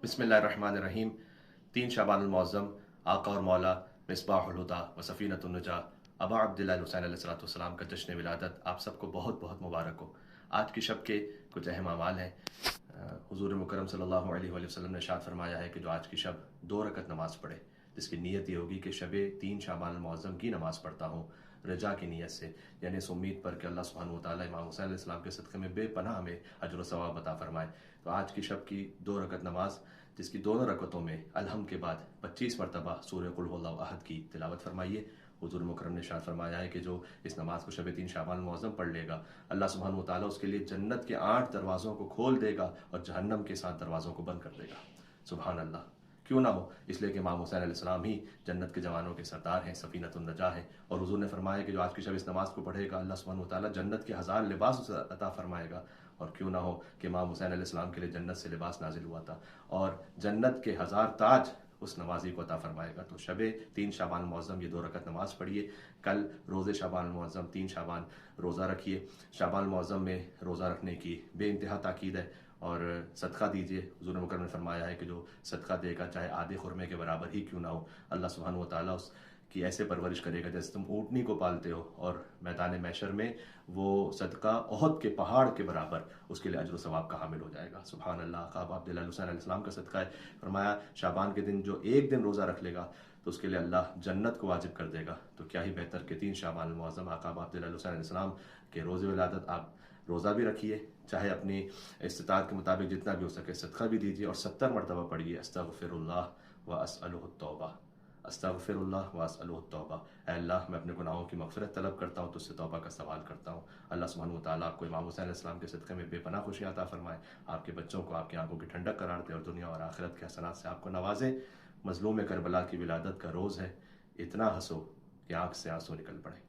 बिस्मिल्लाहिर्रहमानिर्रहीम। 3 शाबान मुअज़्ज़म आका और मौला मिसबाहुल हुदा व सफ़ीनतुन नजा अबा अब्दुल्लाह हुसैन अलैहिस्सलाम का जश्न विलादत आप सबको बहुत बहुत मुबारक हो। आज की शब के कुछ अहम अमाल हैं। हुज़ूर मुकर्रम सल्लल्लाहु अलैहि वसल्लम ने इरशाद फरमाया है कि जो आज की शब 2 रकत नमाज़ पढ़े, जिसकी नीयत ये होगी कि शब 3 शाबान मुअज़्ज़म की नमाज़ पढ़ता हूँ रजा की नीयत से, यानी इस उम्मीद पर कि अल्लाह सुब्हानहू व तआला इमाम हुसैन अलैहिस्सलाम के सदक़े में बेपनाह हमें अजर व सवाब अता फरमाए। तो आज की शब की 2 रकत नमाज, जिसकी दोनों रकतों में अलहम के बाद 25 मरतबा सूरह कुल हुवल्लाहु अहद की तिलावत फरमाइए। हुज़ूर मुकर्रम ने इरशाद फरमाया है कि जो इस नमाज को शब 3 शाबान मुअज़्ज़म पढ़ लेगा, अल्लाह सुब्हानहू व तआला उसके लिए जन्नत के 8 दरवाज़ों को खोल देगा और जहन्नम के 7 दरवाज़ों को बंद कर देगा। सुभान अल्लाह। क्यों ना हो, इसलिए कि इमाम हुसैन अलैहिस्सलाम ही जन्नत के जवानों के सरदार हैं, सफ़ीनतुन नजा हैं। और हुज़ूर ने फरमाया कि जो आज की शब इस नमाज को पढ़ेगा, अल्लाह सुब्हानहू व तआला जन्नत के 1000 लिबास उसे अता फरमाएगा। और क्यों ना हो कि इमाम हुसैन अलैहिस्सलाम के लिए जन्नत से लिबास नाजिल हुआ था और जन्नत के 1000 ताज उस नमाजी को अता फरमाएगा। तो शब 3 शाबान मुअज़्ज़म ये 2 रकत नमाज पढ़िए। कल रोज़े शाबान मुअज़्ज़म 3 शाबान रोज़ा रखिए। शाबान मुअज़्ज़म में रोज़ा रखने की बेइंतहा ताकीद है और सदका दीजिए। हुज़ूर मुकर्रम ने फरमाया है कि जो सदका देगा, चाहे आधे खुरमे के बराबर ही क्यों ना हो, अल्लाह सुब्हानहू व तआला उसकी ऐसे परवरिश करेगा जैसे तुम ऊँटनी को पालते हो, और मैदान महशर में वो सदका ओहद के पहाड़ के बराबर उसके लिए अजर व सवाब का हामिल हो जाएगा। सुभान अल्लाह। आका अब्दुल्लाह हुसैन अलैहिस्सलाम का सदका है। फरमाया शाबान के दिन जो एक दिन रोज़ा रख लेगा तो उसके लिए अल्लाह जन्नत को वाजिब कर देगा। तो क्या ही बेहतर कि 3 शाबान मुअज़्ज़म आका अब्दुल्लाह हुसैन अलैहिस्सलाम के रोज़े विलादत आप रोज़ा भी रखिए, चाहे अपनी इस्तिताअत के मुताबिक जितना भी हो सके सदका भी दीजिए, और 70 मरतबा पढ़िए अस्तगफिरुल्लाह व अस्अलुहु तौबा, अस्तगफिरुल्लाह व अस्अलुहु तौबा। ऐ अल्लाह, मैं अपने गुनाहों की मग़फ़िरत तलब करता हूँ, तुझसे तौबा का सवाल करता हूँ। अल्लाह सुब्हानहू व तआला आपको इमाम हुसैन अलैहिस्सलाम के सदक़े में बेपनाह खुशियाँ अता फरमाए, आपके बच्चों को आपकी आंखों की ठंडक करार दे और दुनिया और आखिरत के हसनात से आपको नवाजे। मज़लूम करबला की विलादत का रोज़ है, इतना हंसो कि आँख से आंसू निकल पड़े।